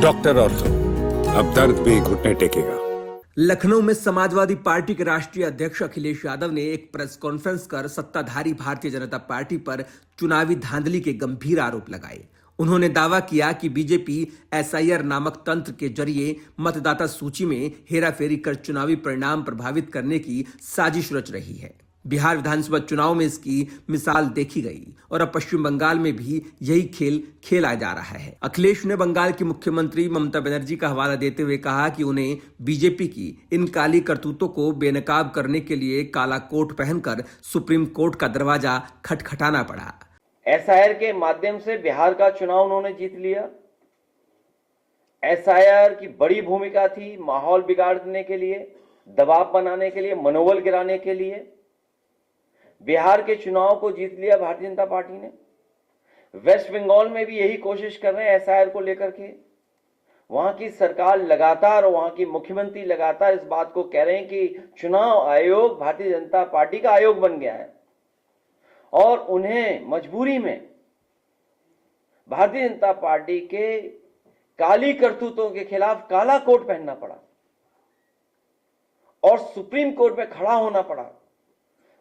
Doctor ortho, अब दर्द भी घुटने टेकेगा। लखनऊ में समाजवादी पार्टी के राष्ट्रीय अध्यक्ष अखिलेश यादव ने एक प्रेस कॉन्फ्रेंस कर सत्ताधारी भारतीय जनता पार्टी पर चुनावी धांधली के गंभीर आरोप लगाए। उन्होंने दावा किया कि बीजेपी एसआईआर नामक तंत्र के जरिए मतदाता सूची में हेराफेरी कर चुनावी परिणाम प्रभावित करने की साजिश रच रही है। बिहार विधानसभा चुनाव में इसकी मिसाल देखी गई और अब पश्चिम बंगाल में भी यही खेल खेला जा रहा है। अखिलेश ने बंगाल की मुख्यमंत्री ममता बनर्जी का हवाला देते हुए कहा कि उन्हें बीजेपी की इन काली करतूतों को बेनकाब करने के लिए काला कोट पहनकर सुप्रीम कोर्ट का दरवाजा खटखटाना पड़ा। एसआईआर के माध्यम से बिहार का चुनाव उन्होंने जीत लिया। एसआईआर की बड़ी भूमिका थी माहौल बिगाड़ने के लिए, दबाव बनाने के लिए, मनोबल गिराने के लिए। बिहार के चुनाव को जीत लिया भारतीय जनता पार्टी ने। वेस्ट बंगाल में भी यही कोशिश कर रहे हैं एसआईआर को लेकर के। वहां की सरकार लगातार और वहां की मुख्यमंत्री लगातार इस बात को कह रहे हैं कि चुनाव आयोग भारतीय जनता पार्टी का आयोग बन गया है और उन्हें मजबूरी में भारतीय जनता पार्टी के काली करतूतों के खिलाफ काला कोट पहनना पड़ा और सुप्रीम कोर्ट में खड़ा होना पड़ा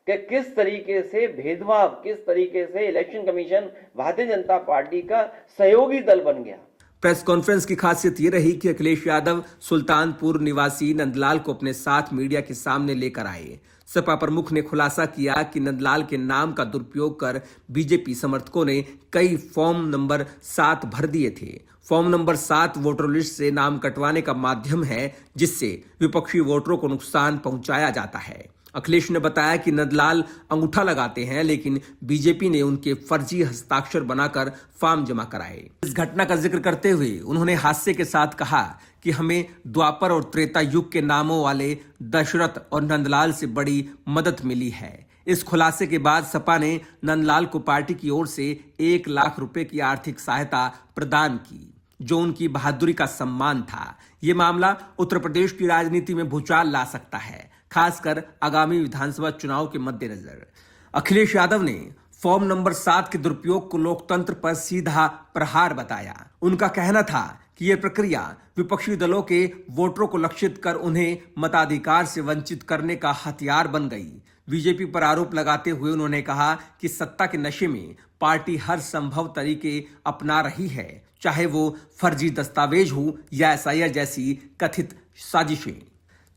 कि किस तरीके से भेदभाव, किस तरीके से election commission Bharatiya Janata party का सहयोगी दल बन गया। प्रेस कॉन्फ्रेंस की खासियत ये रही कि अखिलेश यादव सुल्तानपुर निवासी नंदलाल को अपने साथ मीडिया के सामने लेकर आए। सपा प्रमुख ने खुलासा किया कि नंदलाल के नाम का दुरुपयोग कर बीजेपी समर्थकों ने कई फॉर्म नंबर 7 भर दिए थे। फॉर्म नंबर 7 वोटर लिस्ट से नाम कटवाने का माध्यम है जिससे विपक्षी वोटरों को नुकसान पहुंचाया जाता है। अखिलेश ने बताया कि नंदलाल अंगूठा लगाते हैं, लेकिन बीजेपी ने उनके फर्जी हस्ताक्षर बनाकर फॉर्म जमा कराए। इस घटना का जिक्र करते हुए उन्होंने हास्य के साथ कहा कि हमें द्वापर और त्रेता युग के नामों वाले दशरथ और नंदलाल से बड़ी मदद मिली है। इस खुलासे के बाद सपा ने नंदलाल को पार्टी की ओर से 1 लाख रुपए की आर्थिक सहायता प्रदान की, जो उनकी बहादुरी का सम्मान था। ये मामला उत्तर प्रदेश की राजनीति में भूचाल ला सकता है, खासकर आगामी विधानसभा चुनाव के मद्देनजर। अखिलेश यादव ने फॉर्म नंबर 7 के दुरुपयोग को लोकतंत्र पर सीधा प्रहार बताया। उनका कहना था कि यह प्रक्रिया विपक्षी दलों के वोटरों को लक्षित कर उन्हें मताधिकार से वंचित करने का हथियार बन गई। बीजेपी पर आरोप लगाते हुए उन्होंने कहा कि सत्ता के नशे में पार्टी हर संभव तरीके अपना रही है, चाहे वो फर्जी दस्तावेज हो या एसआईआर जैसी कथित साजिशें।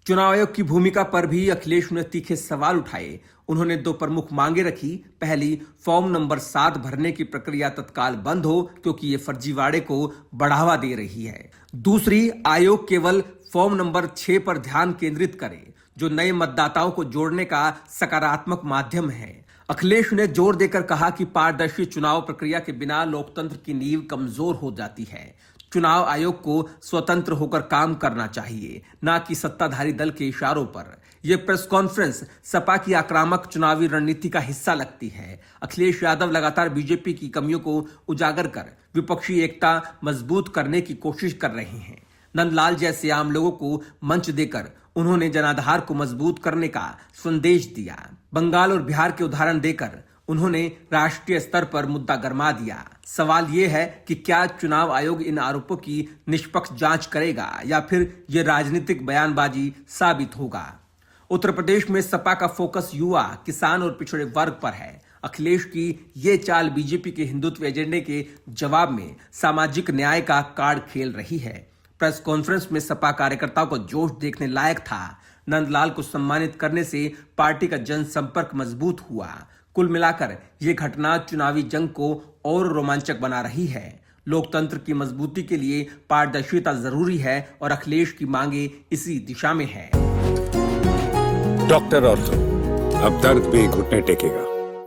चुनाव आयोग की भूमिका पर भी अखिलेश ने तीखे सवाल उठाए। उन्होंने 2 प्रमुख मांगे रखी। पहली, फॉर्म नंबर 7 भरने की प्रक्रिया तत्काल बंद हो क्योंकि ये फर्जीवाड़े को बढ़ावा दे रही है। दूसरी, आयोग केवल फॉर्म नंबर 6 पर ध्यान केंद्रित करे, जो नए मतदाताओं को जोड़ने का सकारात्मक माध्यम है। अखिलेश ने जोर देकर कहा कि पारदर्शी चुनाव प्रक्रिया के बिना लोकतंत्र की नींव कमजोर हो जाती है। चुनाव आयोग को स्वतंत्र होकर काम करना चाहिए, न कि सत्ताधारी दल के इशारों पर। यह प्रेस कॉन्फ्रेंस सपा की आक्रामक चुनावी रणनीति का हिस्सा लगती है। अखिलेश यादव लगातार बीजेपी की कमियों को उजागर कर विपक्षी एकता मजबूत करने की कोशिश कर रहे हैं। नंदलाल जैसे आम लोगों को मंच देकर उन्होंने जनाधार को मजबूत करने का संदेश दिया। बंगाल और बिहार के उदाहरण देकर उन्होंने राष्ट्रीय स्तर पर मुद्दा गरमा दिया। सवाल यह है कि क्या चुनाव आयोग इन आरोपों की निष्पक्ष जांच करेगा या फिर यह राजनीतिक बयानबाजी साबित होगा। उत्तर प्रदेश में सपा का फोकस युवा, किसान और पिछड़े वर्ग पर है। अखिलेश की ये चाल बीजेपी के हिंदुत्व एजेंडे के जवाब में सामाजिक न्याय का कार्ड खेल रही है। प्रेस कॉन्फ्रेंस में सपा कार्यकर्ताओं का जोश देखने लायक था। नंदलाल को सम्मानित करने से पार्टी का जनसंपर्क मजबूत हुआ। कुल मिलाकर ये घटना चुनावी जंग को और रोमांचक बना रही है। लोकतंत्र की मजबूती के लिए पारदर्शिता जरूरी है और अखिलेश की मांगे इसी दिशा में है। डॉक्टर ऑर्थो, अब दर्द भी घुटने टेकेगा।